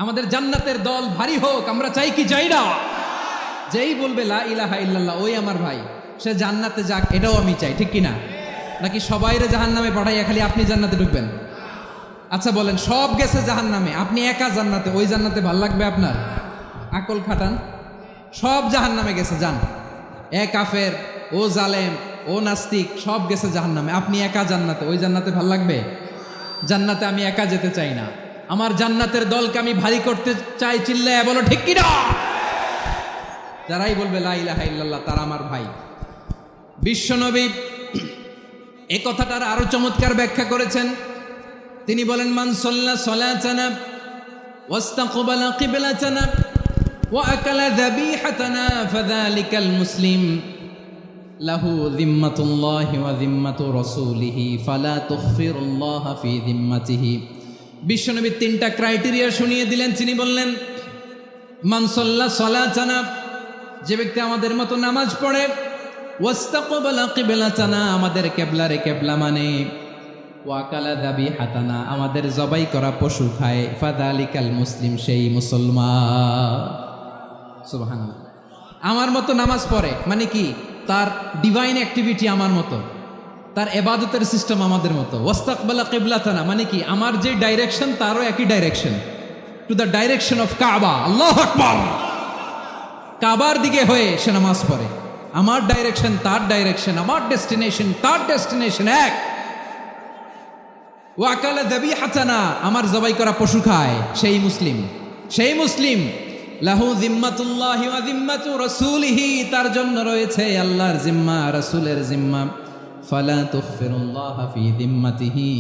আমাদের জান্নাতের দল ভারী হোক, আমরা চাই কি চাই না? যেই বলবে লা ইলাহা ইল্লাল্লাহ ওই আমার ভাই, সে জান্নাতে যাক, এটাও আমি চাই, ঠিক কিনা? নাকি সবাইরে জাহান্নামে পাঠাইয়া খালি আপনি জান্নাতে ঢুকবেন? আচ্ছা বলেন, সব গেছে জাহান্নামে, আপনি একা জান্নাতে, ওই জান্নাতে ভাল লাগবে আপনার? আকল খাটান। সব জাহান্নামে গেছে, যান। এ কাফের, ও জালেম, ও নাস্তিক, সব গেছে জাহান্নামে, আপনি একা জান্নাতে, ওই জান্নাতে ভাল লাগবে? জান্নাতে আমি একা যেতে চাই না, আমার জান্নাতের দলকে আমি ভারী করতে চাই। চিল্লায় বলো ঠিক কিনা? যারাই বলবে লা ইলাহা ইল্লাল্লাহ তারা আমার ভাই। বিশ্বনবী এই কথাটার আরো চমৎকার ব্যাখ্যা করেছেন। তিনি বলেন, মান সাল্লা সালাতানা ওয়াস্তাকবালা কিবলাতানা ওয়া আকালা যাবিহাতানা ফাযালিকাল মুসলিম লাহু যিম্মাতুল্লাহি ওয়া যিম্মাতু রাসূলিহি ফালা তুখফিরুল্লাহ ফি যিম্মাতিহি। বিশ্বনবী তিনটা ক্রাইটেরিয়া শুনিয়ে দিলেন। তিনি বললেন, মান সাল্লা সালাতানা, যে ব্যক্তি আমাদের মতো নামাজ পড়ে, ওয়াস্তাকবালা কিবলাতানা, আমাদের কিবলারে কিবলা মানে, ওয়াকালা যাবিহাতানা, আমাদের জবাই করা পশু খায়, ফাযালিকাল মুসলিম, সেই মুসলমান। সুবহানাল্লাহ। আমার মতো নামাজ পড়ে মানে কি? তার ডিভাইন অ্যাক্টিভিটি আমার মতো, তার ইবাদতের সিস্টেম আমাদের মতো। ওয়াস্তাকবালা কিবলাতানা মানে কি? আমার যে ডাইরেকশন তারও একই direction, to the direction of কাবা। আল্লাহু আকবার। কাবার দিকে হয়ে সে নামাজ পড়ে। আমার ডাইরেকশন তার ডাইরেকশন, আমার ডেস্টিনেশন তার ডেস্টিনেশন এক। ওয়াকালা যাবিহাতানা, আমার জবাই করা পশু খায়, সেই মুসলিম। সেই মুসলিম। লাহু যিম্মাতুল্লাহি ওয়া যিম্মাতু রাসূলিহি, তার জন্য রয়েছে আল্লাহর জিম্মা, রাসূলের জিম্মা। ফালা তুখফিরুল্লাহ ফি যিম্মাতিহি,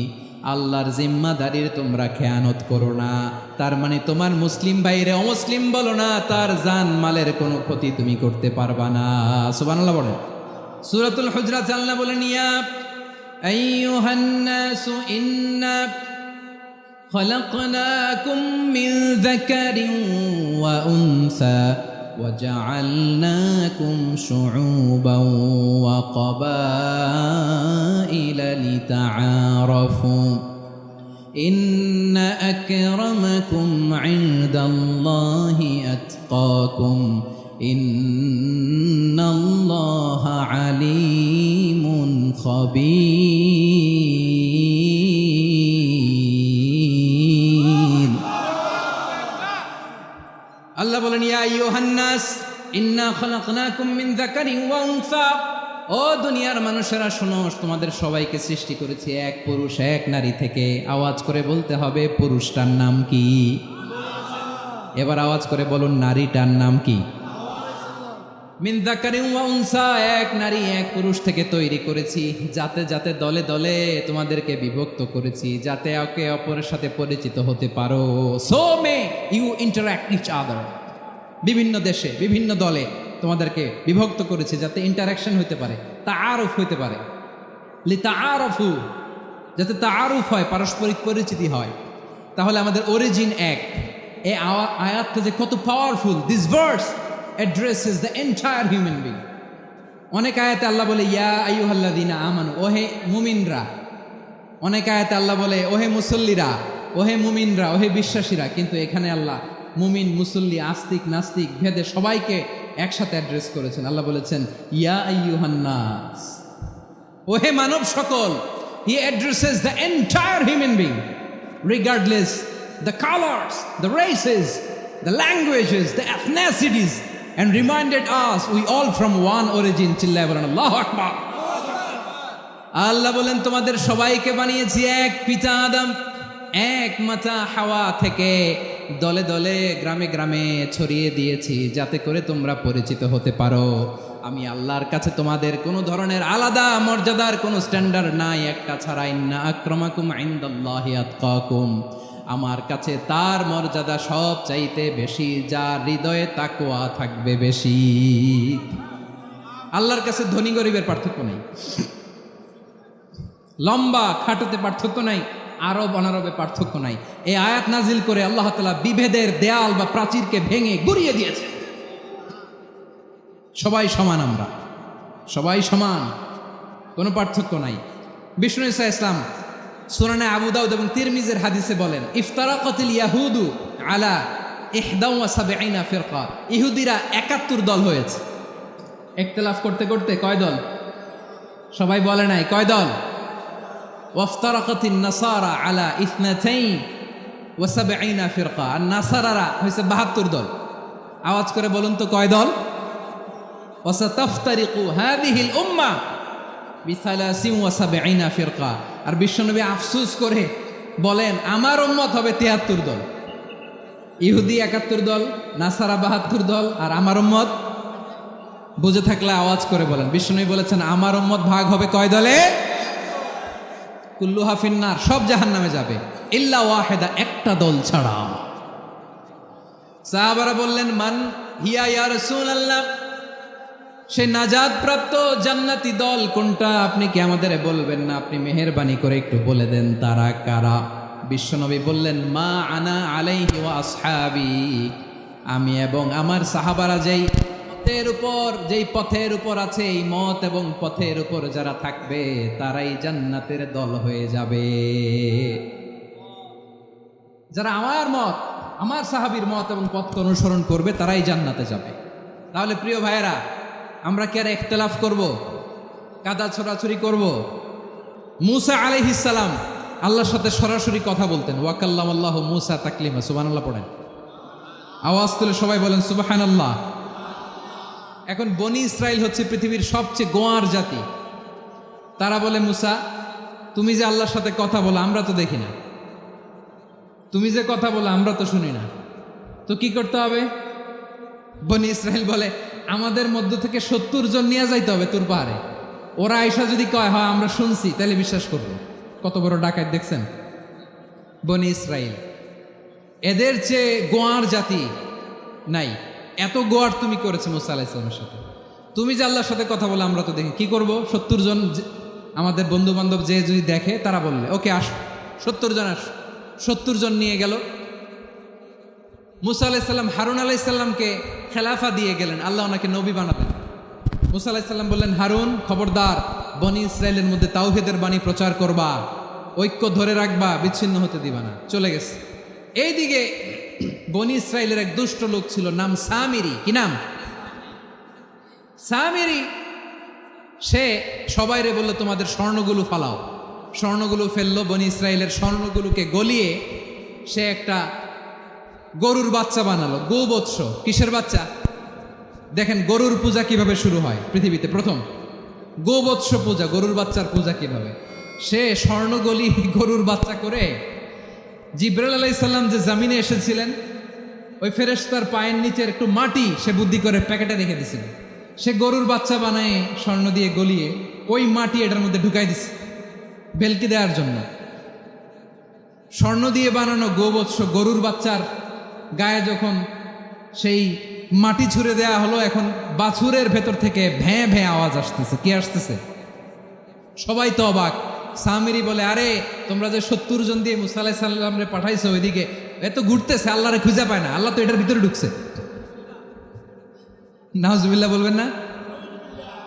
আল্লাহর জিম্মাদারির তোমরা খেয়ানত করো না। তার মানে তোমার মুসলিম ভাইরে অমুসলিম বলো না, তার জান মালের কোনো ক্ষতি তুমি করতে পারবা না। সুবহানাল্লাহ বলেন। সূরাতুল হুজরাত আল্লাহ বলেন, ইয়া আইয়ুহান নাসু ইন্না খলাকনাকুম মিন যাকারিন ওয়া উনসা وجعلناكم شعوبا وقبائل لتعارفوا إن أكرمكم عند الله أتقاكم إن الله عليم خبير। আল্লাহ বলেন, ইয়া আইয়ুহান নাস ইন্না খলাকনাকুম মিন যাকারিন ওয়া উনসা, ও দুনিয়ার মানুষেরা শোনো, তোমাদের সবাইকে সৃষ্টি করেছি এক পুরুষ এক নারী থেকে। আওয়াজ করে বলতে হবে, পুরুষটার নাম কি? এবার আওয়াজ করে বলুন, নারীটার নাম কি? মিন যাকারিন ওয়া উনসা, এক নারী এক পুরুষ থেকে তৈরি করেছি। যাতে যাতে দলে দলে তোমাদেরকে বিভক্ত করেছি, যাতে একে অপরের সাথে পরিচিত হতে পারো। So may you interact each other. বিভিন্ন দেশে বিভিন্ন দলে তোমাদেরকে বিভক্ত করেছি যাতে ইন্টারাকশন হতে পারে, তাআরুফ হতে পারে। লিতাআরফু, যাতে তাআরুফ হয়, পারস্পরিক পরিচিতি হয়। তাহলে আমাদের অরিজিন এক। এই আয়াতটা যে কত powerful! This verse addresses the entire human being. অনেক আয়াতে আল্লাহ বলে, ইয়া আইয়ুহাল্লাযীনা আমানু, ওহে মুমিনরা। অনেক আয়াতে আল্লাহ বলে, ওহে মুসল্লিরা, ওহে মুমিনরা, ওহে বিশ্বাসীরা। কিন্তু এখানে আল্লাহ মুমিন, মুসল্লি, আস্তিক, নাস্তিক ভেদে সবাইকে একসাথে অ্যাড্রেস করেছেন। আল্লাহ বলেছেন, ইয়া আইয়ুহান নাস, ওহে মানব সকল। He addresses the entire human being, regardless the colors, the races, the languages, the ethnicities, and reminded us we all from one origin. চিল্লায় বলেন আল্লাহু আকবার। আল্লাহ বলেন, তোমাদের সবাইকে বানিয়েছি এক পিতা আদম, এক মাতা হাওয়া থেকে। দলে দলে গ্রামে গ্রামে ছড়িয়ে দিয়েছি যাতে করে তোমরা পরিচিত হতে পারো। আমি আল্লাহর কাছে তোমাদের কোনো ধরনের আলাদা মর্যাদার কোনো স্ট্যান্ডার্ড নাই, একটা ছাড়া। ইন্না আক্রামাকুম ইনদাল্লাহি আতকাকুম, আমার কাছে তার মর্যাদা সব চাইতে বেশি, যার হৃদয়ে তাকওয়া থাকবে বেশি। আল্লাহর কাছে ধনী গরিবের পার্থক্য নেই, লম্বা খাটোতে পার্থক্য নাই, আরব অনারবে পার্থক্য নাই। এই আয়াত নাজিল করে আল্লাহ তাআলা বিভেদের দেয়াল বা প্রাচীরকে ভেঙে গুড়িয়ে দিয়েছে। সবাই সমান, আমরা সবাই সমান, কোনো পার্থক্য নাই। বিষ্ণু ঈসা ইসলাম সূরা আবু দাউদ এবং তিরমিজির হাদিসে বলেন, ইফতারাকাতিল ইয়াহুদু আলা 71 ফিরকা, ইহুদিরা 71 দল হয়েছে। ইখতিলাফ করতে করতে কয় দল? সবাই বলে নাই কয় দল? ওয়াফতারাকাতিন নাসারা আলা 72 ফিরকা, আর নাসারারা হয়েছে 72 দল। আওয়াজ করে বলুন তো কয় দল? ওয়াসাতাফতারিকু হাযিহিল উম্মাহ বি73 ফিরকা। আর বিশ্বনবী আফসোস করে বলেন আমার উম্মত হবে 73 দল। ইহুদি 71 দল, নাসারা 72 দল, আর আমার উম্মত। বুঝে থাকলে আওয়াজ করে বলেন। বিশ্বনবী বলেছেন আমার উম্মত ভাগ হবে কয় দলে? কুল্লুহা ফিন্নার, সব জাহান্নামে যাবে, ইল্লা ওয়াহিদা, একটা দল ছাড়া। সাহাবারা বললেন মান হিয়া ইয়া রাসূলুল্লাহ, সেই নাজাত প্রাপ্ত জান্নাতি দল কোনটা? আপনি কি আমাদের বলবেন না? আপনি মেহেরবানি করে একটু বলে দেন তারা কারা। বিশ্বনবী বললেন মা আনা আলাইহি ওয়া আসহাবি, আমি এবং আমার সাহাবারা যেই পথের উপর আছে, এই মত এবং পথের উপর যারা থাকবে তারাই জান্নাতের দল হয়ে যাবে। যারা আমার মত, আমার সাহাবীর মত এবং পথকে অনুসরণ করবে তারাই জান্নাতে যাবে। তাহলে প্রিয় ভাইয়েরা, আমরা কি আর ইখতিলাফ করব, কাদা ছোড়াছুরি করব? মূসা আলাইহিস সালাম আল্লাহর সাথে সরাসরি কথা বলতেন। ওয়া কাল্লামাল্লাহু মূসা তাকলিমা। সুবহানাল্লাহ পড়েন, আওয়াজ তুলে সবাই বলেন সুবহানাল্লাহ। এখন বনি ইসরাইল হচ্ছে পৃথিবীর সবচেয়ে গোয়ার জাতি। তারা বলে মূসা তুমি যে আল্লাহর সাথে কথা বলো আমরা তো দেখি না, তুমি যে কথা বলো আমরা তো শুনি না, তো কি করতে হবে? বনি ইসরাইল বলে আমাদের মধ্য থেকে 70 জন নিয়ে যাইতে হবে তোর পাহাড়ে। ওরা আয়সা যদি কয় হয় আমরা শুনছি, তাহলে বিশ্বাস করব। কত বড় ডাকাত দেখছেন বনি ইসরাইল। এদের চেয়ে গোয়ার জাতি নাই। এত গোয়ার তুমি করেছো মুসা আলাইহিস সালামের সাথে। তুমি যে আল্লাহর সাথে কথা বলে আমরা তো দেখি, কি করব? 70 জন আমাদের বন্ধু বান্ধব যে যদি দেখে, তারা বললে ওকে আসো 70 জন আসো। 70 জন নিয়ে গেল। মুসা আলাইহিস সালাম হারুন আলাইহিস সালামকে খেলাফা দিয়ে গেলেন, আল্লাহ ওনাকে নবী বানাবেন। মুসা আলাইহিস সালাম বললেন হারুন খবরদার, বনি ইসরায়েলের মধ্যে তাওহীদের বাণী প্রচার করবা, ঐক্য ধরে রাখবা, বিচ্ছিন্ন হতে দিবা না। চলে গেছে। এইদিকে বনি ইসরায়েলের এক দুষ্ট লোক ছিল, নাম সামিরি। কি নাম? সামিরি। সে সবাইরে বললো তোমাদের স্বর্ণগুলো ফালাও। স্বর্ণগুলো ফেললো। বনি ইসরায়েলের স্বর্ণগুলোকে গলিয়ে সে একটা গরুর বাচ্চা বানালো। গোবৎস। কিসের বাচ্চা? দেখেন গরুর পূজা কিভাবে শুরু হয় পৃথিবীতে প্রথম। গোবৎস পূজা, গরুর বাচ্চার পূজা কিভাবে। সে স্বর্ণগলি গরুর বাচ্চা করে জিবরাইল আলাইহিস সালাম যে জামিনে এসেছিলেন, ওই ফেরেশতার পায়ের নিচের একটু মাটি সে বুদ্ধি করে প্যাকেটে রেখে দিছিল। সে গরুর বাচ্চা বানায় স্বর্ণ দিয়ে গলিয়ে ওই মাটি এটার মধ্যে ঢুকাই দিছে ভেলকি দেওয়ার জন্য। স্বর্ণ দিয়ে বানানো গোবৎস গরুর বাচ্চার গায়ে যখন সেই মাটি ছুঁড়ে দেয়া হলো, এখন বাছুরের ভেতর থেকে ভ্যাঁ ভ্যাঁ আওয়াজ আসতেছে। কি আসতেছে? সবাই তো অবাক। সামিরি বলে আরে তোমরা যে 70 জন দিয়ে মুসা আলাইহিস সালামরে পাঠাইছো, ওইদিকে এত ঘুরতেছে, আল্লাহরে খুঁজে পায় না, আল্লাহ তো এটার ভিতরে ঢুকছে। নাউজুবিল্লাহ বলবেন না?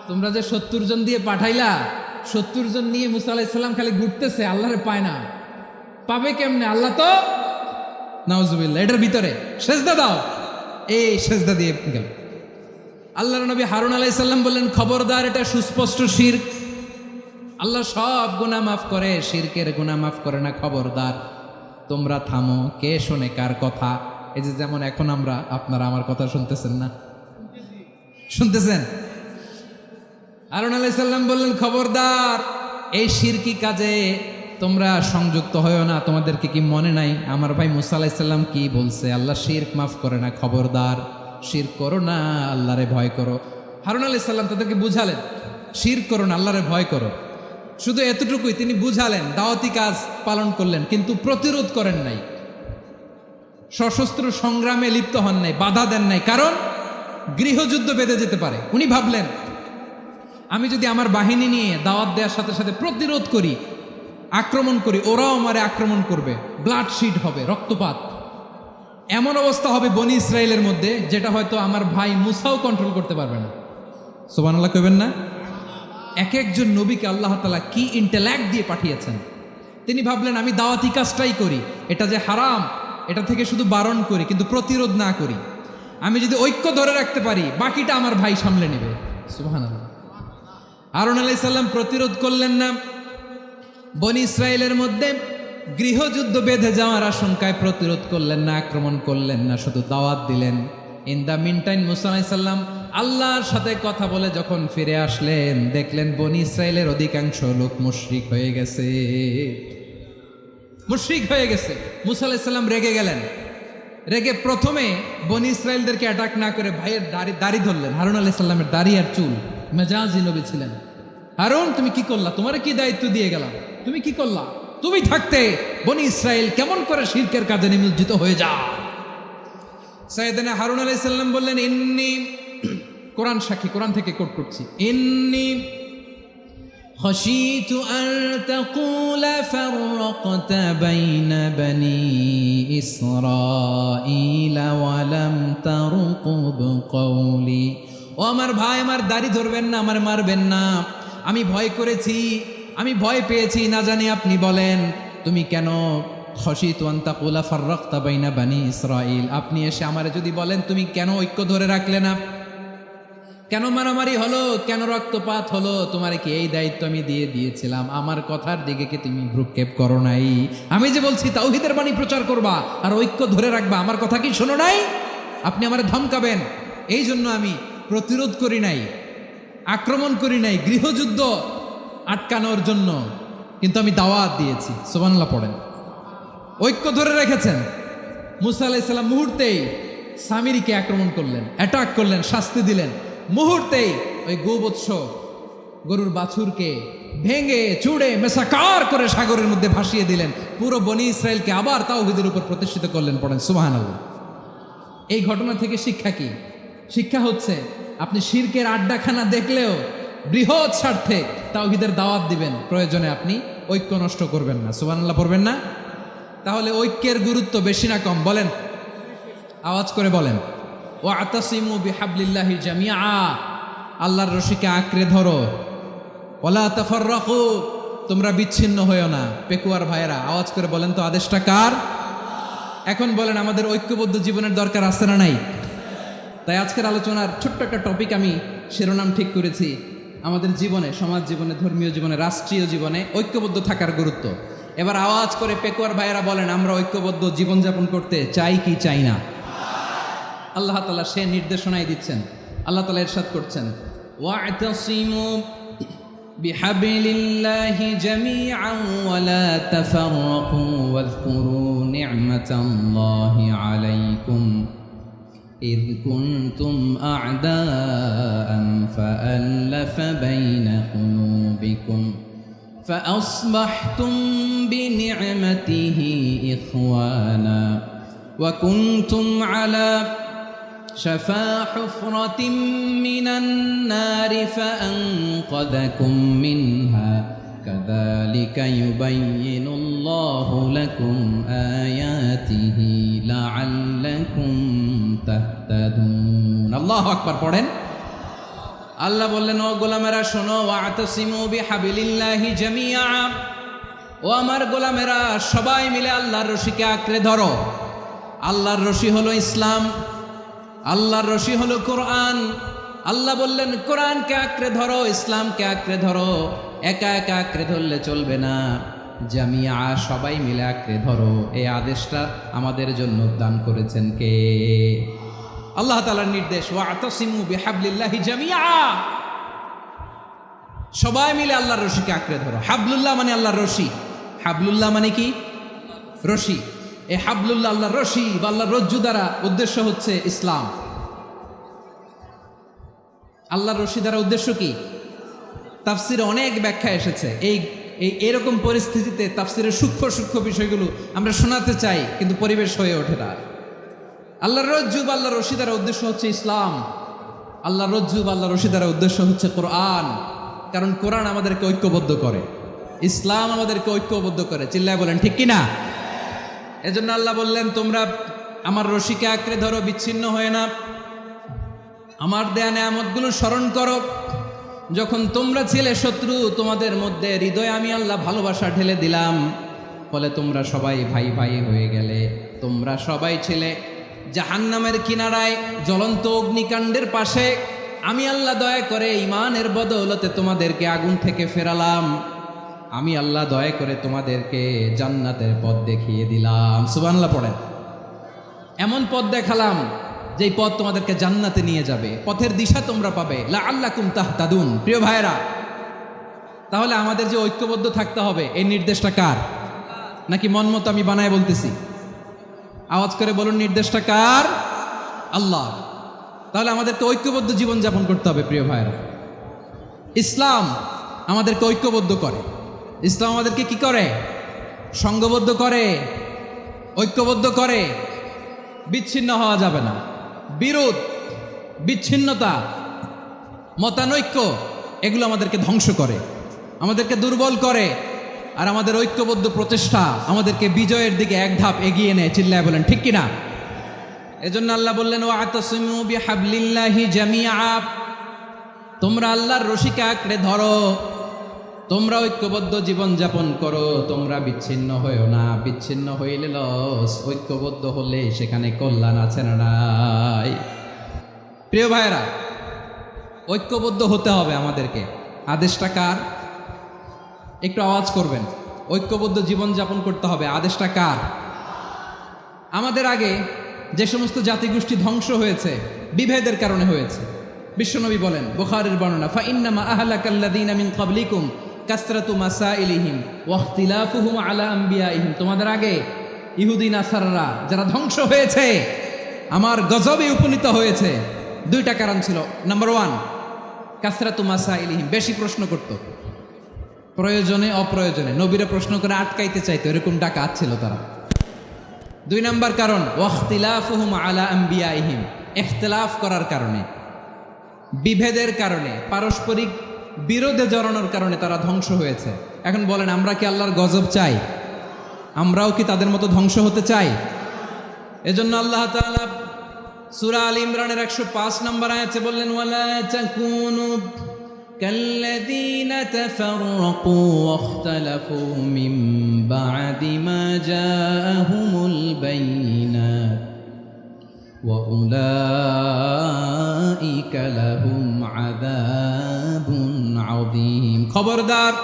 তোমরা যে 70 জন দিয়ে পাঠাইলা, 70 জন নিয়ে মুসা আলাইহিস সালাম খালি ঘুরতেছে, আল্লাহরে পায় না। পাবে কেমনে? আল্লাহ তো নাউজুবিল্লাহ এটার ভিতরে। সেজদা দাও। এই সেজদা দিয়ে গেল। আল্লাহর নবী হারুন আলাইহিস সালাম বললেন খবরদার, এটা সুস্পষ্ট শিরক। আল্লাহ সব গুনাহ মাফ করে, শিরকের গুনাহ মাফ করে না। খবরদার তোমরা থামো। কে শোনে কার কথা? এই যে যেমন এখন আপনারা আমার কথা শুনতেছেন না? শুনতেছেন? হারুন আলাইহিস সালাম বললেন খবরদার, এই শিরকি কাজে তোমরা সংযুক্ত হয়েও না। তোমাদেরকে কি মনে নাই আমার ভাই মুসা আলাইহিস সালাম কি বলছে? আল্লাহ শিরক মাফ করে না। খবরদার শিরক করো না, আল্লাহরে ভয় করো। হারুন আলাইহিস সালাম তাদেরকে বুঝালেন শিরক করো না, আল্লাহরে ভয় করো। শুধু এতটুকুই তিনি বুঝালেন, দাওয়াতি কাজ পালন করলেন, কিন্তু প্রতিরোধ করেন নাই, সশস্ত্র সংগ্রামে লিপ্ত হন নাই, বাধা দেন নাই। কারণ গৃহযুদ্ধ বেঁধে যেতে পারে। উনি ভাবলেন আমি যদি আমার বাহিনী নিয়ে দাওয়াত দেওয়ার সাথে সাথে প্রতিরোধ করি, আক্রমণ করি, ওরাও আমারে আক্রমণ করবে, ব্লাডশিট হবে, রক্তপাত। এমন অবস্থা হবে বনি ইসরায়েলের মধ্যে যেটা হয়তো আমার ভাই মুসাও কন্ট্রোল করতে পারবে না। সুবহানাল্লাহ কইবেন না? এক একজন নবীকে আল্লাহ তাআলা কি ইন্টেলেক্ট দিয়ে পাঠিয়েছেন। তিনি ভাবলেন আমি দাওয়াতি কাজটাই করি, এটা যে হারাম এটা থেকে শুধু বারণ করি কিন্তু প্রতিরোধ না করি। আমি যদি ঐক্য ধরে রাখতে পারি বাকিটা আমার ভাই সামলে নেবে। সুবহানাল্লাহ। হারুন আলাইহিস সালাম প্রতিরোধ করলেন না, বনি ইসরায়েলের মধ্যে গৃহযুদ্ধ বেঁধে যাওয়ার আশঙ্কায় প্রতিরোধ করলেন না, আক্রমণ করলেন না, শুধু দাওয়াত দিলেন। ইন দ্য মিন টাইম মুসা আলাইহিস সালাম আল্লাহর সাথে কথা বলে যখন ফিরে আসলেন, দেখলেন বনি ইসরায়েলের অধিকাংশ লোক মুশরিক হয়ে গেছে, মুশরিক হয়ে গেছে। মুসা আলাইহিস সালাম রেগে গেলেন, রেগে প্রথমে বনি ইসরায়েলদেরকে অ্যাটাক না করে ভাইয়ের দাড়ি ধরলেন। হারুন আলাইহিস সালামের দাড়ি আর চুল, মেজাজি নবী ছিলেন। হারুন তুমি কি করলা? তোমারে কি দায়িত্ব দিয়ে গেলাম? তুমি কি করলা? তুমি থাকতে বনি ইসরায়েল কেমন করে শিরকের কাজে নিমজ্জিত হয়ে যা। সাইয়েদনা হারুন আলাইহিস সালাম বললেন, ইন্নী, কোরআন সাক্ষী, কোরআন থেকে কোট করছি, ইন্নী খাশিতু আন তাকুলা ফাররাকতা বাইনা বনি ইসরাঈলা ওয়া লাম তারকুব কওলি। ও আমার ভাই, আমার দাড়ি ধরবেন না, আমার মারবেন না। আমি ভয় করেছি, আমি ভয় পেয়েছি, না জানি আপনি বলেন তুমি কেন খাশিতু আন তাকুলা ফাররাকতা বাইনা বনি ইসরাঈল, আপনি এসে আমারে যদি বলেন তুমি কেন ঐক্য ধরে রাখলে না, কেন মারামারি হলো, কেন রক্তপাত হলো, তোমারে কি এই দায়িত্ব আমি দিয়ে দিয়েছিলাম? আমার কথার দিকে কি তুমি ভ্রুক্ষেপ করো নাই? আমি যে বলছি তাওহীদের বাণী প্রচার করবা আর ঐক্য ধরে রাখবা, আমার কথা কি শোনো নাই? আপনি আমারে ধমকাবেন, এই জন্য আমি প্রতিরোধ করি নাই, আক্রমণ করি নাই গৃহযুদ্ধ আটকানোর জন্য, কিন্তু আমি দাওয়াত দিয়েছি। সুবহানাল্লাহ পড়েন। ঐক্য ধরে রেখেছেন। মুসা আলাইহিস সালাম মুহূর্তেই সামিরীকে আক্রমণ করলেন, অ্যাটাক করলেন, শাস্তি দিলেন। মুহূর্তেই ওই গোবৎস গরুর বাছুরকে ভেঙে চুড়ে মেসাকার করে সাগরের মধ্যে ভাসিয়ে দিলেন। পুরো বনি ইসরায়েলকে আবার তাওহীদের উপর প্রতিষ্ঠিত করলেন। পড়েন সুবহানাল্লাহ। এই ঘটনা থেকে শিক্ষা কি? শিক্ষা হচ্ছে আপনি শিরকের আড্ডাখানা দেখলেও বৃহৎ স্বার্থে তাওহীদের দাওয়াত দিবেন, প্রয়োজনে আপনি ঐক্য নষ্ট করবেন না। সুবহানাল্লাহ পড়বেন না? তাহলে ঐক্যের গুরুত্ব বেশি না কম? বলেন, আওয়াজ করে বলেন। ওয়াতাসিমু বিহাবলিল্লাহি জামিআ, আল্লাহর রশিকে আঁকড়ে ধরো। ওয়ালা তাফাররাকু, তোমরা বিচ্ছিন্ন হয়েও না। পেকুয়ার ভাইয়েরা আওয়াজ করে বলেন তো, আদেশটা কার? এখন বলেন আমাদের ঐক্যবদ্ধ জীবনের দরকার আছে না নাই? তাই আজকের আলোচনার ছোট্ট একটা টপিক আমি শিরোনাম ঠিক করেছি, আমাদের জীবনে, সমাজ জীবনে, ধর্মীয় জীবনে, রাষ্ট্রীয় জীবনে ঐক্যবদ্ধ থাকার গুরুত্ব। এবার আওয়াজ করে পেকুয়ার ভাইয়েরা বলেন, আমরা ঐক্যবদ্ধ জীবনযাপন করতে চাই কি চাই না? আল্লাহ তাআলা সে নির্দেশনাই দিচ্ছেন। আল্লাহ তাআলা ইরশাদ করছেন, ওয়া'তাসিমু বিহাবলিল্লাহি জামিআন ওয়া লা তাফাররাকু ওয়াযকুরু নি'মাতাল্লাহি আলাইকুম إذ كنتم أعداء فألف بين قلوبكم فأصبحتم بنعمته إخوانا وكنتم على شفا حفرة من النار فأنقذكم منها كذلك يبين الله لكم آياته لعلكم تهتدون الله أكبر পড়েন। আল্লাহ বললেন, ও গোলামেরা শোনো, ওয়াতাসিমু বিহাবলিল্লাহি জামিআ, ও আমার গোলামেরা সবাই মিলে আল্লাহর রশিকে আঁকড়ে ধরো। আল্লাহর রশি হলো ইসলাম, আল্লাহর রশি হলো কোরআন। আল্লাহ বললেন কোরআনকে আঁকড়ে ধরো, ইসলামকে আঁকড়ে ধরো। একা একা আঁকড়ে ধরলে চলবে না, জামিয়া, সবাই মিলে আঁকড়ে ধরো। এই আদেশটা আমাদের জন্য দান করেছেন কে? আল্লাহ তাআলার নির্দেশ, ওয়াতাসিমু বিহাবলিল্লাহি জামিআ, সবাই মিলে আল্লাহর রশিকে আঁকড়ে ধরো। হাবলুল্লাহ মানে আল্লাহর রশি। হাবলুল্লাহ মানে কি? রশি। এই হাবলুল্লাহ আল্লাহর রশি বা আল্লাহর রজ্জু দ্বারা উদ্দেশ্য হচ্ছে ইসলাম। আল্লাহর রশি দ্বারা উদ্দেশ্য কি? তাফসিরে অনেক ব্যাখ্যা এসেছে। এরকম পরিস্থিতিতে তাফসিরের সূক্ষ্ম সূক্ষ্ম বিষয়গুলো আমরা শোনাতে চাই, কিন্তু পরিবেশ হয়ে ওঠে না। আল্লাহর রজ্জু বা আল্লাহর রশি দ্বারা উদ্দেশ্য হচ্ছে ইসলাম। আল্লাহর রজ্জু বা আল্লাহর রশি দ্বারা উদ্দেশ্য হচ্ছে কোরআন, কারণ কোরআন আমাদেরকে ঐক্যবদ্ধ করে, ইসলাম আমাদেরকে ঐক্যবদ্ধ করে। চিল্লায় বলেন ঠিক কিনা? এজন্য আল্লাহ বললেন, তোমরা আমার রশিকে আঁকড়ে ধরো, বিচ্ছিন্ন হয়ে না। আমার দেয়া নেয়ামতগুলো স্মরণ করো। যখন তোমরা ছিলে শত্রু, তোমাদের মধ্যে হৃদয়ে আমি আল্লাহ ভালোবাসা ঢেলে দিলাম, ফলে তোমরা সবাই ভাই ভাই হয়ে গেলে। তোমরা সবাই ছিলে জাহান্নামের কিনারায় জ্বলন্ত অগ্নিকাণ্ডের পাশে। আমি আল্লাহ দয়া করে ঈমানের বদৌলতে তোমাদেরকে আগুন থেকে ফেরালাম। আমি আল্লাহ দয়া করে তোমাদেরকে জান্নাতের পথ দেখিয়ে দিলাম। সুবহানাল্লাহ পড়েন। এমন পথ দেখালাম যেই পথ তোমাদেরকে জান্নাতে নিয়ে যাবে, পথের দিশা তোমরা পাবে। লাআল্লাকুম তাহতাদুন। প্রিয় ভাইরা, তাহলে আমাদের যে ঐক্যবদ্ধ থাকতে হবে, এই নির্দেশটা কার? নাকি মন মতো আমি বানায় বলতেছি? আওয়াজ করে বলুন, নির্দেশটা কার? আল্লাহ। তাহলে আমাদেরকে ঐক্যবদ্ধ জীবন যাপন করতে হবে। প্রিয় ভাইরা, ইসলাম আমাদেরকে ঐক্যবদ্ধ করে। ইসলাম আমাদেরকে কি করে? সংঘবদ্ধ করে, ঐক্যবদ্ধ করে। বিচ্ছিন্ন হওয়া যাবে না। বিরোধ, বিচ্ছিন্নতা, মতানৈক্য এগুলো আমাদেরকে ধ্বংস করে, আমাদেরকে দুর্বল করে। আর আমাদের ঐক্যবদ্ধ প্রচেষ্টা আমাদেরকে বিজয়ের দিকে এক ধাপ এগিয়ে নেয়। চিল্লায় বলেন ঠিক কিনা? এজন্য আল্লাহ বললেন, ওয়াতাসিমু বিহাবলিল্লাহি জামিআ। তোমরা আল্লাহর রশিকে আঁকড়ে ধরো, তোমরা ঐক্যবদ্ধ জীবন যাপন করো, তোমরা বিচ্ছিন্ন হয়েও না। বিচ্ছিন্ন হইলে লস, ঐক্যবদ্ধ হলে সেখানে কল্যাণ আছে না নাই? প্রিয় ভাইরা, ঐক্যবদ্ধ হতে হবে আমাদেরকে। আদেশটা কার? একটু আওয়াজ করবেন। ঐক্যবদ্ধ জীবন যাপন করতে হবে, আদেশটা কার? আমাদের আগে যে সমস্ত জাতিগোষ্ঠী ধ্বংস হয়েছে বিভেদের কারণে হয়েছে। বিশ্বনবী বলেন, বুখারীর বর্ণনা, ফাইন্নামা আহলাকাল্লাযীনা মিন ক্বাবলিকুম কাসরাতু মাসাইলিহিম ওয়া ইখতিলাফুহুম আলা আম্বিয়াইহিম। তোমাদের আগে ইহুদি নাসারারা যারা ধ্বংস হয়েছে, আমার গজবে উপনীত হয়েছে, দুইটা কারণ ছিল। নাম্বার 1, কাসরাতু মাসাইলিহিম, বেশি প্রশ্ন করত, প্রয়োজনে অপ্রয়োজনে নবীরা প্রশ্ন করে আটকাইতে চাইতো, এরকম ডাকাত ছিল তারা। 2 নাম্বার কারণ, ওয়া ইখতিলাফুহুম আলা আম্বিয়াইহিম, ইখতিলাফ করার কারণে, বিভেদের কারণে, পারস্পরিক বিরোধে জড়ানোর কারণে তারা ধ্বংস হয়েছে। এখন বলেন, আমরা কি আল্লাহর গজব চাই? আমরাও কি তাদের মতো ধ্বংস হতে চাই? এজন্য আল্লাহ তাআলা সূরা আল ইমরানের 105 নম্বর আয়াতে বললেন, ওয়ালা তাকুনু কাল্লাযীনা তাফাররাকু ওয়াখতালাফু মিন বা'দি মা জাআহুমুল বাইয়িনাত ওয়া উলাইকা লাহুম আযাবুন আযীম। খবরদার,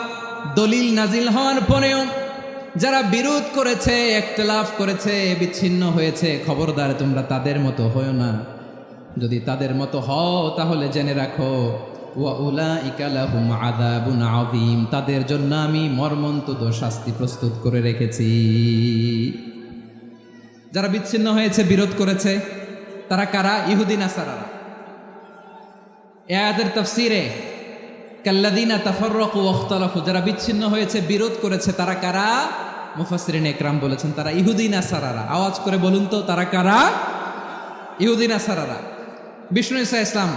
দলিল নাজিল হওয়ার পরেও যারা বিরোধ করেছে, ইখতিলাফ করেছে, বিচ্ছিন্ন হয়েছে, খবরদার তোমরা তাদের মতো হও না। যদি তাদের মতো হও তাহলে জেনে রাখো, ওয়া উলাইকা লাহুম আযাবুন আযীম, তাদের জন্য আমি মর্মন্তুদ শাস্তি প্রস্তুত করে রেখেছি। যারা বিচ্ছিন্ন হয়েছে, বিরোধ করেছে, তারা কারা? ইহুদি নাসারারা। এই আয়াতের তাফসীরে কাল্লাযীনা তাফাররাকু ওয়াখতালাফু, যারা বিচ্ছিন্ন হয়েছে, বিরোধ করেছে, তারা কারা? মুফাসসিরিন ইকরাম বলেছেন তারা ইহুদি নাসারারা। আওয়াজ করে বলুন তো, তারা কারা? ইহুদি নাসারারা। বিষ্ণু ঈসা ইসলাম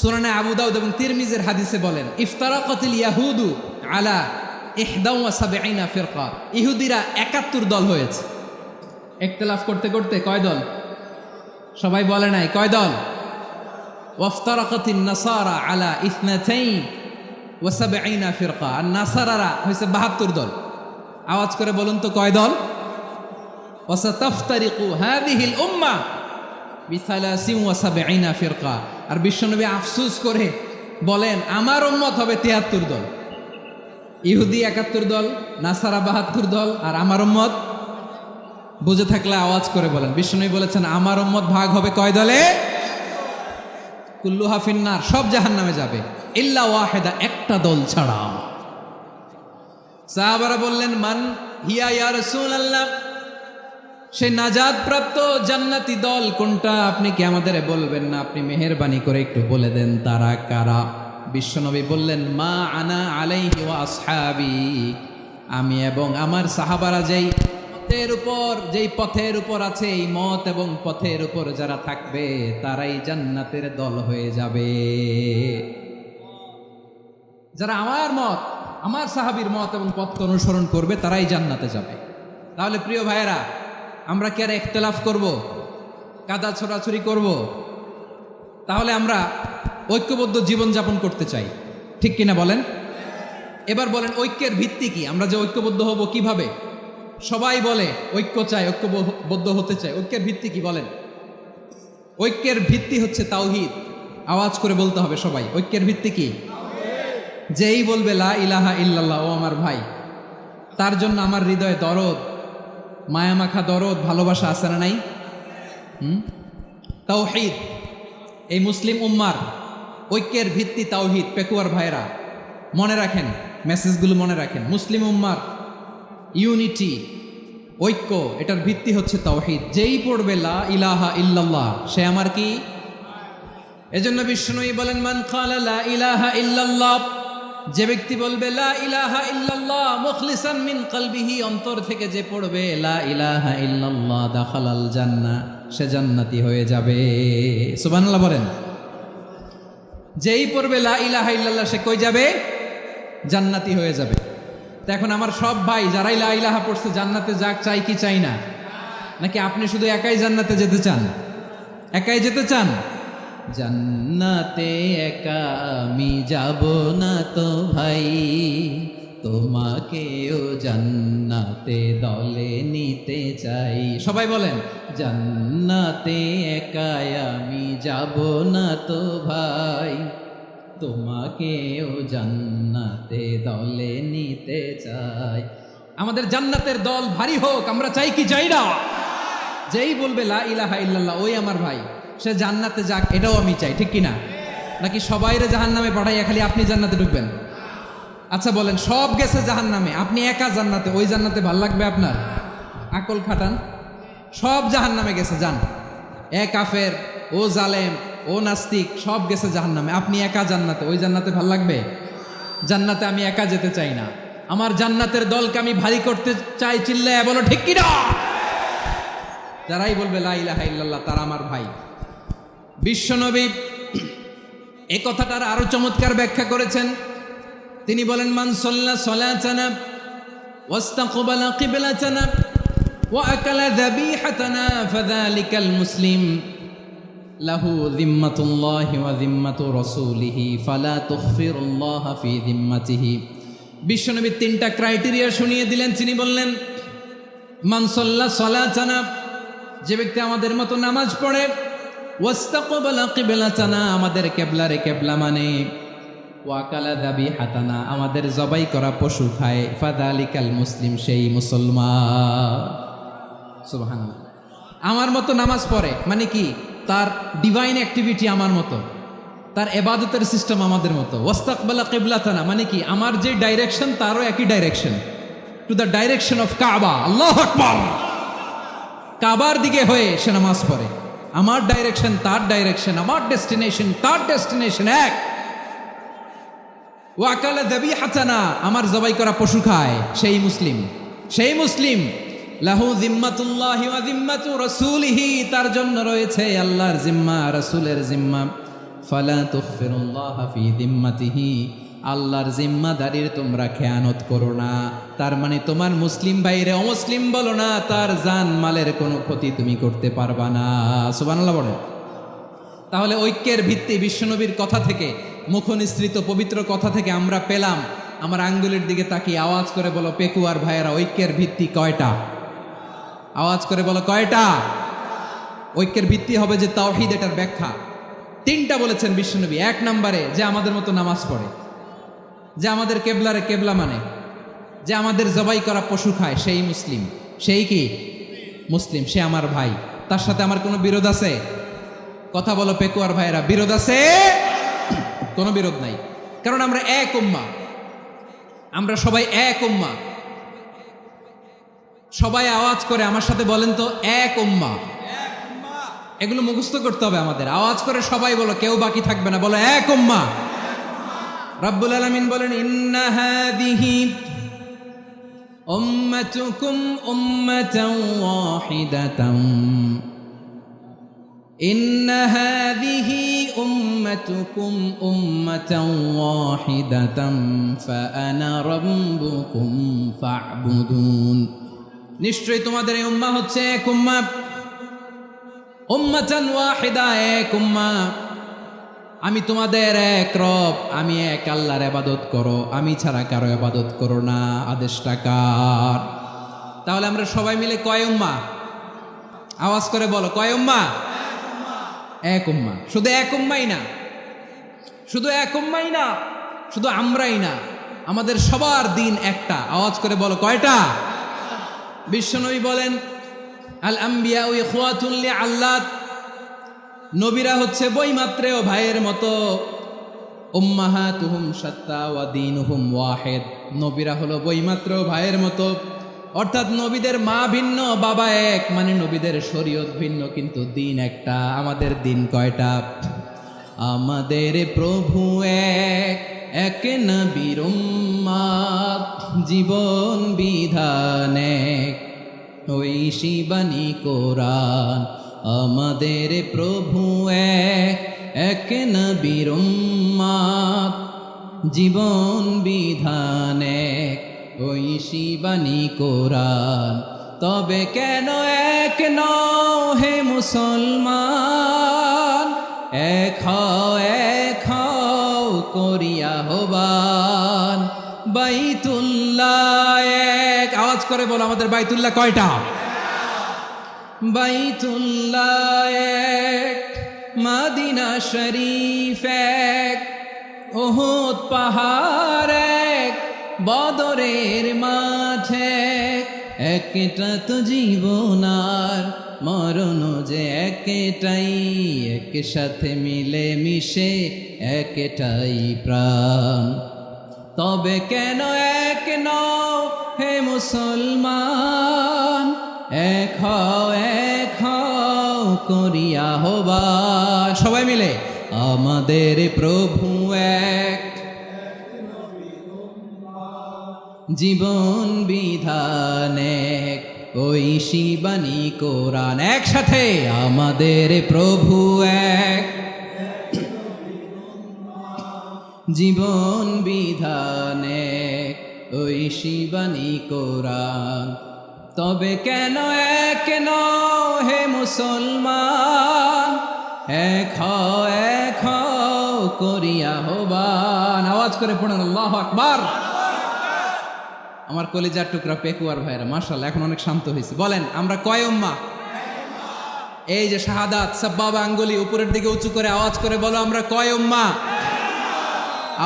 সুনানে আবু দাউদ এবং তিরমিজির হাদিসে বলেন, ইফতারাকাতিল ইয়াহুদু আলা 71 ফিরকা। ইহুদিরা 71 দল হয়েছে। ইখতিলাফ করতে করতে কয় দল? সবাই বলে নাই, কয় দল? ওয়াফতারাকাতিন নাসারা আলা 72 ফিরকা। আর নাসারারা হয়েছে 72 দল। আওয়াজ করে বলুন তো, কয় দল? ওয়াসাতাফতারিকু হাযিহিল উম্মাহ বি73 ফিরকা। আর বিশ্বনবী আফসোস করে বলেন, আমার উম্মত হবে 73 দল। ইহুদি 71 দল, নাসারা 72 দল, আর আমার উম্মত। বুঝে থাকলে আওয়াজ করে বলেন। বিশ্বনবী বলেছেন, আমার উম্মত ভাগ হবে কয় দলে? কুল্লুহা ফিন্নার, সব জাহান্নামে যাবে, ইল্লা ওয়াহিদা, একটা দল ছাড়া। সাহাবারা বললেন, মান হিয়া ইয়া রাসূলুল্লাহ, সে নাজাত প্রাপ্ত জান্নাতি দল কোনটা? আপনি কি আমাদের বলবেন না? আপনি মেহেরবানি করে একটু বলে দেন তারা কারা। বিশ্বনবী বললেন, মা আনা আলাইহি ওয়া আসহাবি, আমি এবং আমার সাহাবারা যেই পথের উপর আছে, এই মত এবং পথের উপর যারা থাকবে তারাই জান্নাতের দল হয়ে যাবে। যারা আমার মত, আমার সাহাবীর মত এবং পথকে অনুসরণ করবে তারাই জান্নাতে যাবে। তাহলে প্রিয় ভাইয়েরা, আমরা কি আর ইখতিলাফ করব, কাদা ছোড়াছুরি করব? তাহলে আমরা ঐক্যবদ্ধ জীবনযাপন করতে চাই, ঠিক কিনা বলেন? এবার বলেন, ঐক্যের ভিত্তি কি? আমরা যে ঐক্যবদ্ধ হব কিভাবে? সবাই বলে ঐক্য চায়, ঐক্যবদ্ধ হতে চায়। ঐক্যের ভিত্তি কি বলেন? ঐক্যের ভিত্তি হচ্ছে তাওহীদ। আওয়াজ করে বলতে হবে সবাই, ঐক্যের ভিত্তি কি? যেই বলবে লা ইলাহা ইল্লাল্লাহ, ও আমার ভাই, তার জন্য আমার হৃদয়ে দরদ, মায়ামাখা দরদ, ভালোবাসা আছে না নাই? তাওহীদ। এই মুসলিম উম্মার ঐক্যের ভিত্তি তাওহীদ। পেকুয়ার ভাইরা মনে রাখেন, মেসেজগুলো মনে রাখেন। মুসলিম উম্মার ইউনিটি, ঐক্য, এটার ভিত্তি হচ্ছে তাওহীদ। যেই পড়বে লা ইলাহা ইল্লাল্লাহ, সে আমার কি? এজন্য বিষ্ণুই বলেন, মান ক্বালা লা ইলাহা ইল্লাল্লাহ, যে ব্যক্তি বলবে লা ইলাহা ইল্লাল্লাহ মুখলিসান মিন কলবিহি, অন্তর থেকে যে পড়বে লা ইলাহা ইল্লাল্লাহ, দাখালাল জান্নাহ, সে জান্নাতি হয়ে যাবে। সুবহানাল্লাহ বলেন। যেই পড়বে লা ইলাহা ইল্লাল্লাহ, সে কই যাবে? জান্নাতি হয়ে যাবে। তো এখন আমার সব ভাই যারাই লা ইলাহা পড়ছে জান্নাতে যাক, চাই কি চাই না? নাকি আপনি শুধু একাই জান্নাতে যেতে চান? একাই যেতে চান? জান্নাতে একা আমি যাব না তো ভাই, তোমাকেও জান্নাতে দলে নিতে চাই। সবাই বলেন, জান্নাতে একা আমি যাব না তো ভাই, তোমাকেও জান্নাতে দলে নিতে চাই। আমাদের জান্নাতের দল ভারী হোক, আমরা চাই কি চাই না? যেই বলবে লা ইলাহা ইল্লাল্লাহ, ওই আমার ভাই, সে জান্নাতে যাক, এটাও আমি চাই, ঠিক কিনা? নাকি সবাইরে জাহান্নামে পাঠাইয়া খালি আপনি জান্নাতে ঢুকবেন? আচ্ছা বলেন, সব গেছে জাহান্নামে, আপনি একা জান্নাতে, ওই জান্নাতে ভাল লাগবে আপনার? আকল খাটান। সব জাহান্নামে গেছে, যান। এ কাফের, ও জালেম, ও নাস্তিক, সব গেছে জাহান্নামে, আপনি একা জান্নাতে, ওই জান্নাতে ভাল লাগবে? জান্নাতে আমি একা যেতে চাই না, আমার জান্নাতের দলকে আমি ভারী করতে চাই। চিল্লায় বলো ঠিক কিনা? যারাই বলবে লা ইলাহা ইল্লাল্লাহ, তারা আমার ভাই। বিশ্বনবী এই কথাটার আরো চমৎকার ব্যাখ্যা করেছেন। তিনি বলেন, মান সাল্লা সালাতানা ওয়াস্তাকবালা কিবলাতানা ওয়া আকালা যাবিহাতানা ফাযালিকাল মুসলিম লাহু যিম্মাতুল্লাহি ওয়া যিম্মাতু রাসূলিহি ফালা তুখফিরুল্লাহ ফি যিম্মাতিহি। বিশ্বনবী তিনটা ক্রাইটেরিয়া শুনিয়ে দিলেন। তিনি বললেন, মান সাল্লা সালাতানা, যে ব্যক্তি আমাদের মতো নামাজ পড়ে, ওয়াস্তাকবালা কিবলাতানা, আমাদের কিবলারে কিবলা মানে, ওয়াকালা যাবিহাতানা, আমাদের জবাই করা পশু খায়, ফাযালিকাল মুসলিম, সেই মুসলমান। সুবহানাল্লাহ। আমার মতো নামাজ পড়ে মানে কি? তার ডিভাইন অ্যাক্টিভিটি আমার মতো, তার ইবাদতের সিস্টেম আমাদের মতো। ওয়াস্তাকবালা কিবলাতানা মানে কি? আমার যে ডাইরেকশন তারও একই direction, to the direction of কাবা। আল্লাহু আকবার। কাবার দিকে হয়ে সে নামাজ পড়ে। আমার ডাইরেকশন তার ডাইরেকশন, আমার ডেস্টিনেশন তার ডেস্টিনেশন এক। ওয়াকালা যাবিহাতানা, আমার জবাই করা পশু খায়, সেই মুসলিম। সেই মুসলিম। লাহু যিম্মাতুল্লাহি ওয়া যিম্মাতু রাসূলিহি, তার জন্য রয়েছে আল্লাহর জিম্মা, রাসূলের জিম্মা। ফালা তুখফিরুল্লাহ ফি যিম্মাতিহি, আল্লাহর জিম্মাদারির তোমরা খেয়ানত করো না। তার মানে তোমার মুসলিম ভাইরে অমুসলিম বলো না, তার জান মালের কোনো ক্ষতি তুমি করতে পারবা না। সুবহানাল্লাহ বলেন। তাহলে ঐক্যের ভিত্তি বিশ্বনবীর কথা থেকে, মুখনিসৃত পবিত্র কথা থেকে আমরা পেলাম। আমার আঙ্গুলের দিকে তাকিয়ে আওয়াজ করে বলো পেকুয়ার ভাইয়েরা, ঐক্যের ভিত্তি কয়টা? আওয়াজ করে বলো কয়টা? ঐক্যের ভিত্তি হবে যে তাওহীদ, এটার ব্যাখ্যা তিনটা বলেছেন বিশ্বনবী। এক নম্বরে, যে আমাদের মতো নামাজ পড়ে, যে আমাদের কেবলারে কেবলা মানে, যে আমাদের জবাই করা পশু খায়, সেই মুসলিম। সেই কি? মুসলিম। সে আমার ভাই। তার সাথে আমার কোনো বিরোধ আছে? কথা বলো পেকুয়ার ভাইয়েরা, বিরোধ আছে? কোনো বিরোধ নাই, কারণ আমরা এক উম্মাহ, আমরা সবাই এক উম্মাহ। সবাই আওয়াজ করে আমার সাথে বলেন তো, এক উম্মাহ। এগুলো মুখস্থ করতে হবে আমাদের। আওয়াজ করে সবাই বলো, কেউ বাকি থাকবে না, বলো এক উম্মাহ। রব্বুল আলামিন বলেন, ইন্না হাযিহি উম্মাতুকুম উম্মাতান ওয়াহিদাতান, ইন্না হাযিহি উম্মাতুকুম উম্মাতান ওয়াহিদাতান ফাআনা রাব্বুকুম ফা'বুদুন। নিশ্চয়ই তোমাদের এই উম্মাহ হচ্ছে এক উম্মাহ। উম্মাতান ওয়াহিদা, এক উম্মাহ। আমি তোমাদের এক রব, আমি এক আল্লাহর ইবাদত করো, আমি ছাড়া কারো ইবাদত করো না। আদেশটা কার? তাহলে আমরা সবাই মিলে কয় উম্মাহ? আওয়াজ করে বলো, কয় উম্মাহ? এক উম্মাহ। শুধু এক উম্মাই না, শুধু এক উম্মাই না, শুধু আমরাই না, আমাদের সবার দিন একটা। আওয়াজ করে বলো, কয়টা? বিশ্বনবী বলেন, আল আম্বিয়া ইখওয়াতুন লিআল্লাত, নবীরা হচ্ছে বইমাত্রেয় ভাইয়ের মতো। উম্মাহাতুহুম শাত্তা ওয়া দীনুহুম ওয়াহিদ, নবীরা হলো বইমাত্রেয় ভাইয়ের মতো। অর্থাৎ নবীদের মা ভিন্ন, বাবা এক, মানে নবীদের শরীয়ত ভিন্ন, কিন্তু দিন একটা। আমাদের দিন কয়টা? আমাদের প্রভু এক, এক নবীর উম্মত, জীবন বিধান এক, ঐশী বাণী কোরআন। আমাদের প্রভু এক, এক নবীর উম্মত, জীবন বিধান এক, ঐশী বাণী কোরআন। তবে কেন এক নও হে মুসলমান, এক হও করিয়া হবান। বাইতুল্লাহ এক, আওয়াজ করে বলো, আমাদের বাইতুল্লাহ কয়টা? বাইতুল্লাহ এক, মদিনা শরীফ এক, উহুদ পাহাড় এক, বদরের মাঠে একটা তো জীবন আর মরণ যে একটাই, একসাথে মিলে মিশে একটাই প্রাণ। তবে কেন এক নও হে মুসলমান, এক হও করিয়া হবান। সবাই মিলে, আমাদের প্রভু এক, জীবন বিধান এক, ঐশী বাণী কোরআন। একসাথে, আমাদের প্রভু এক, জীবন বিধান এক, ঐশী বাণী কোরআন। তবে কেন এক নও হে মুসলমান, এক হও করিয়া হবান। আওয়াজ করে পড়েন আল্লাহু আকবার। আমার কলিজার টুকরা পেকুয়ার ভাইরা মাশাআল্লাহ এখন অনেক শান্ত হয়েছে। বলেন, আমরা কয় উম্মাহ? এই যে শাহাদাত, সাব্বাবা আঙ্গুলি উপরের দিকে উঁচু করে আওয়াজ করে বলো, আমরা কয় উম্মাহ?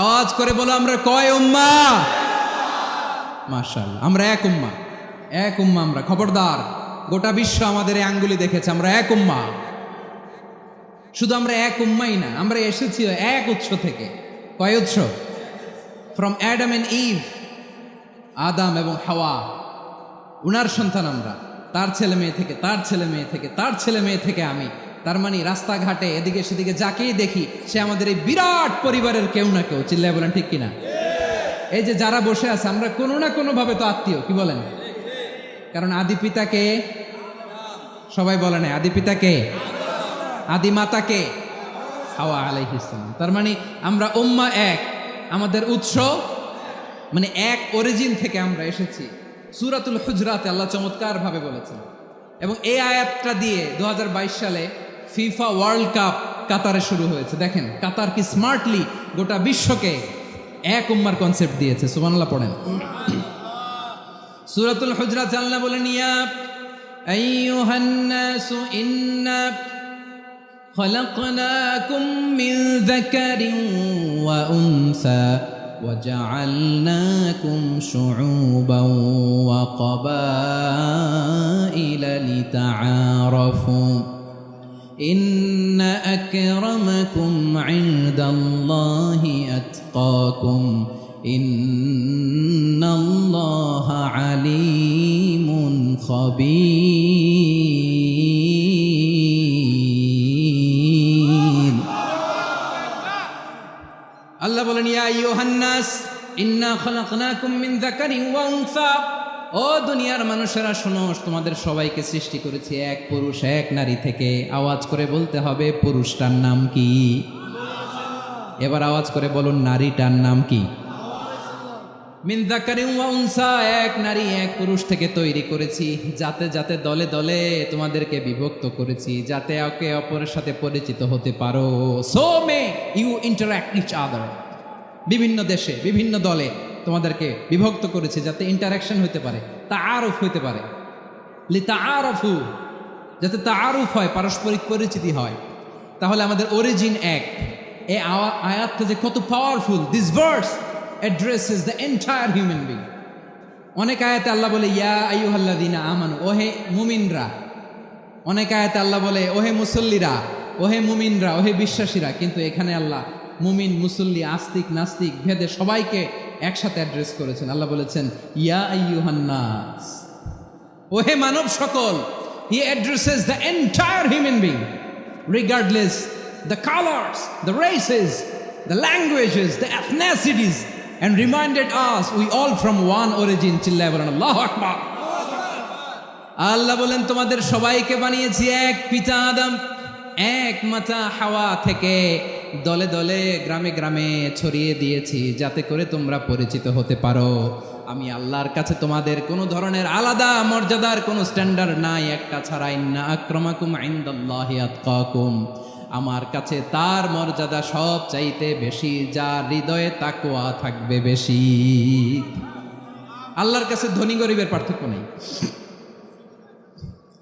আওয়াজ করে বলো, আমরা কয় উম্মাহ? মাশাআল্লাহ, আমরা এক উম্মাহ, এক উম্মাহ আমরা। খবরদার, গোটা বিশ্ব আমাদের এই আঙ্গুলি দেখেছে, আমরা এক উম্মাহ। শুধু আমরা এক উম্মাই না, আমরা এসেছি এক উৎস থেকে। কয় উৎস? ফ্রম অ্যাডাম এন্ড ইভ, আদাম এবং হাওয়া, উনার সন্তান আমরা। তার ছেলে মেয়ে থেকে, তার ছেলে মেয়ে থেকে, তার ছেলে মেয়ে থেকে আমি। তার মানে রাস্তাঘাটে এদিকে সেদিকে যাকেই দেখি, সে আমাদের এই বিরাট পরিবারের কেউ না কেউ। চিল্লায় বলেন ঠিক কিনা? এই যে যারা বসে আছে, আমরা কোনো না কোনো ভাবে তো আত্মীয়। কি বলেন? কারণ আদি পিতাকে সবাই বলে না, আদি পিতাকে, আদি মাতাকে হাওয়া আলাইহিস সালাম। তার মানে আমরা উম্মাহ এক, আমাদের উৎস মানে এক অরিজিন থেকে আমরা এসেছি। সূরাতুল হুজরাতে আল্লাহ চমৎকার ভাবে বলেছেন, এবং এই আয়াতটা দিয়ে 2022 সালে ফিফা ওয়ার্ল্ড কাপ কাতারে শুরু হয়েছে। দেখেন কাতার কি স্মার্টলি গোটা বিশ্বকে এক উম্মার কনসেপ্ট দিয়েছে। সুবহানাল্লাহ পড়েন। সূরাতুল হুজরাত আল্লাহ বলেন, ইয়া আইয়ুহান নাসু ইন্না খলাকনাকুম মিন যাকারিন ওয়া উনসা وجعلناكم شعوبا وقبائل لتعارفوا إن أكرمكم عند الله أتقاكم إن الله عليم خبير আল্লাহ বলেন, ইয়া আইয়ুহান নাস ইন্না খলাকনাকুম মিন যাকারিন ওয়া উনসা, ও দুনিয়ার মানুষেরা শোনো, তোমাদের সবাইকে সৃষ্টি করেছি এক পুরুষ এক নারী থেকে। আওয়াজ করে বলতে হবে, পুরুষটার নাম কি? এবার আওয়াজ করে বলুন, নারীটার নাম কি? মিন যাকারিন ওয়া উনসা, এক নারী এক পুরুষ থেকে তৈরি করেছি। যাতে যাতে দলে দলে তোমাদেরকে বিভক্ত করেছি, যাতে একে অপরের সাথে পরিচিত হতে পারো। So may you interact each other. বিভিন্ন দেশে বিভিন্ন দলে তোমাদেরকে বিভক্ত করেছি যাতে ইন্টারাকশন হতে পারে, তাআরুফ হতে পারে, লিতাআরাফু, যাতে তাআরুফ হয়, পারস্পরিক পরিচিতি হয়। তাহলে আমাদের অরিজিন এক। এই আয়াতটা যে কত powerful! This verse addresses the entire human being. অনেক আয়াতে আল্লাহ বলে ইয়া আইয়ুহাল্লাযীনা আমানু, ওহে মুমিনরা। অনেক আয়াতে আল্লাহ বলে ওহে মুসল্লিরা, ওহে মুমিনরা, ওহে বিশ্বাসীরা। কিন্তু এখানে আল্লাহ মুমিন, মুসল্লি, আস্তিক, নাস্তিক ভেদে সবাইকে একসাথে অ্যাড্রেস করেছেন। আল্লাহ বলেছেন ইয়া আইয়ুহান নাস, ওহে মানব সকল। হি addresses the entire human being regardless the colours, the races, the languages, the এথনিসিটিস, and reminded us we all from one origin. চিল্লায় বলেন আল্লাহু আকবার। আল্লাহ বলেন তোমাদের সবাইকে বানিয়েছি এক পিতা আদম, এক মাতা হাওয়া থেকে, দলে দলে গ্রামে গ্রামে ছড়িয়ে দিয়েছি যাতে করে তোমরা পরিচিত হতে পারো। আমি আল্লাহর কাছে তোমাদের কোনো ধরনের আলাদা মর্যাদার কোনো স্ট্যান্ডার্ড নাই, একটা ছাড়া। ইন্না আক্রামাকুম ইনদাল্লাহি আতকাকুম, আমার কাছে তার মর্যাদা সব চাইতে বেশি, যার হৃদয়ে তাকওয়া থাকবে বেশি। আল্লাহর কাছে ধনী গরিবের পার্থক্য নেই,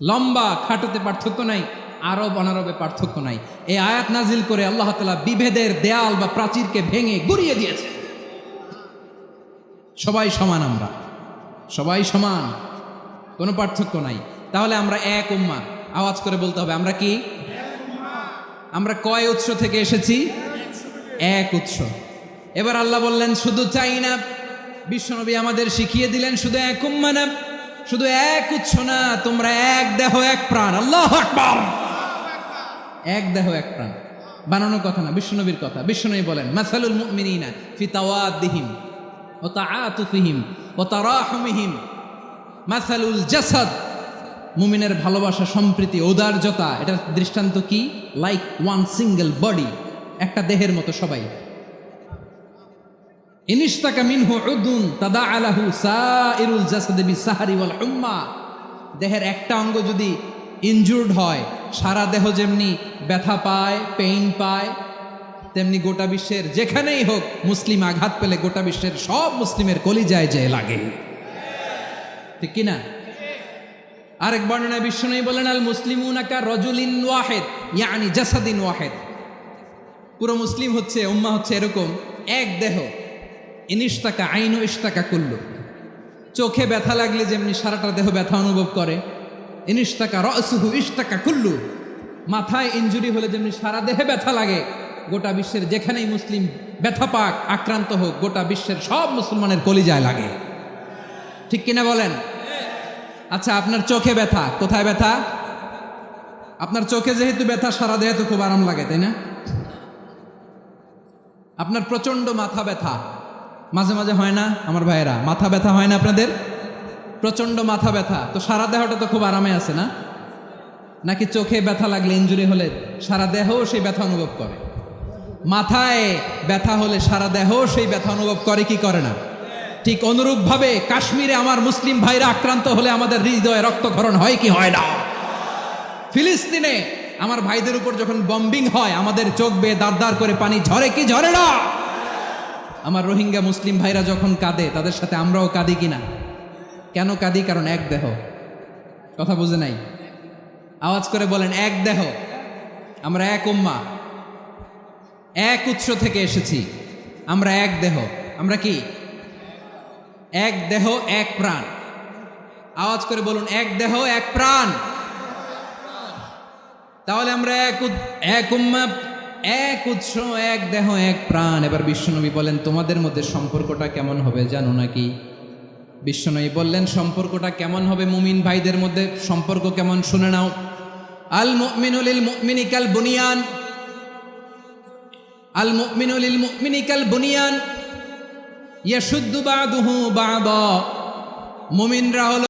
লম্বা খাটোতে পার্থক্য নাই, আরব অনারবে পার্থক্য নাই। এই আয়াত নাজিল করে আল্লাহ তাআলা বিভেদের দেয়াল বা প্রাচীরকে ভেঙে গুড়িয়ে দিয়েছে। সবাই সমান, আমরা সবাই সমান, কোনো পার্থক্য নাই। তাহলে আমরা এক উম্মাহ। আওয়াজ করে বলতে হবে আমরা কি? আমরা কয় উৎস থেকে এসেছি? এক উৎস। এবার আল্লাহ বললেন শুধু চাই না, বিশ্বনবী আমাদের শিখিয়ে দিলেন শুধু এক উম্মাহ না, শুধু এক উৎস না, তোমরা এক দেহ এক প্রাণ। আল্লাহু আকবার। এক দেহ এক প্রাণ, বানানো কথা না, বিশ্বনবীর কথা। বিশ্বনবী বলেন মাসালুল মুমিনিনা ফি তাওয়াদ্দিহিম ওয়া তাআতুফিহিম ওয়া তারাহুমিহিম মাসালুল জাসাদ। মুমিনের ভালোবাসা, সম্প্রীতি, ঔদার্যতা, এটার দৃষ্টান্ত কি? লাইক ওয়ান সিঙ্গেল বডি, একটা দেহের মতো সবাই। ইনিশতাকা মিনহু উদুন তাদাআ লাহু সাইরুল জাসাদি বিসাহরি ওয়াল হুম্মা। দেহের একটা অঙ্গ যদি ইনজুর্ড হয়, সারা দেহ যেমনি ব্যথা পায়, পেইন পায়, তেমনি গোটা বিশ্বের যেখানেই হোক মুসলিম আঘাত পেলে গোটা বিশ্বের সব মুসলিমের কলিজায় যে লাগে, ঠিক কিনা? আরেক বর্ণনায় বিশ্বনবী বলেন আল মুসলিমুনা কা রাজুলিন ওয়াহিদ ইয়ানি জাসাদিন ওয়াহিদ। পুরো মুসলিম হচ্ছে, উম্মাহ হচ্ছে এরকম এক দেহ। ইনিশতাকা আইনু ইশতাকা কুল্লু। চোখে ব্যথা লাগলে যেমনি সারাটা দেহ ব্যথা অনুভব করে, ইনিশতাকা রাসুহু ইশতাকা কুল্লু। মাথায় ইনজুরি হলে যেমনি সারা দেহে ব্যথা লাগে, গোটা বিশ্বের যেখানেই মুসলিম ব্যথা পাক, আক্রান্ত হোক, গোটা বিশ্বের সব মুসলমানের কলিজায় লাগে, ঠিক কিনা বলেন? আচ্ছা, আপনার চোখে ব্যথা, কোথায় ব্যথা? আপনার চোখে যেহেতু ব্যথা, সারা দেহে তো খুব আরাম লাগে, তাই না? আপনার প্রচন্ড মাথা ব্যথা মাঝে মাঝে হয় না আমার ভাইয়েরা? মাথা ব্যথা হয় না আপনাদের? প্রচন্ড মাথা ব্যথা, তো সারা দেহটা তো খুব আরামে আছে না? নাকি চোখে ব্যথা লাগলে, ইনজুরি হলে সারা দেহ সেই ব্যথা অনুভব করে? মাথায় ব্যথা হলে সারা দেহ সেই ব্যথা অনুভব করে কি করে না? ঠিক অনুরূপভাবে কাশ্মীরে আমার মুসলিম ভাইরা আক্রান্ত হলে আমাদের হৃদয়ে রক্তক্ষরণ হয় কি হয় না? ফিলিস্তিনে আমার ভাইদের উপর যখন বম্বিং হয়, আমাদের চোখ বেয়ে দাঁড় দাঁড় করে পানি ঝরে কি ঝরে না? আমার রোহিঙ্গা মুসলিম ভাইরা যখন কাঁদে, তাদের সাথে আমরাও কাঁদি কিনা? কেন কাঁদি? কারণ এক দেহ। কথা বুঝে নাই? আওয়াজ করে বলেন এক দেহ। আমরা এক উম্মাহ, এক উৎস থেকে এসেছি, আমরা এক দেহ। আমরা কি? এক দেহ এক প্রাণ। আওয়াজ করে বলুন এক দেহ এক প্রাণ। তাহলে আমরা এক উম্মাহ, এক উৎস, এক দেহ এক প্রাণ। এবার বিশ্বনবী বলেন তোমাদের মধ্যে সম্পর্কটা কেমন হবে জানো নাকি? বিশ্বনবী বললেন সম্পর্কটা কেমন হবে মুমিন ভাইদের মধ্যে? সম্পর্ক কেমন শুনে নাও। আল মুমিনু লিল মুমিনি কাল বুনিয়ান, আল মুমিনু লিল মুমিনি কাল বুনিয়ান ইয়াশুদ্দু বা'দুহু বা'দা। মুমিনরা হলো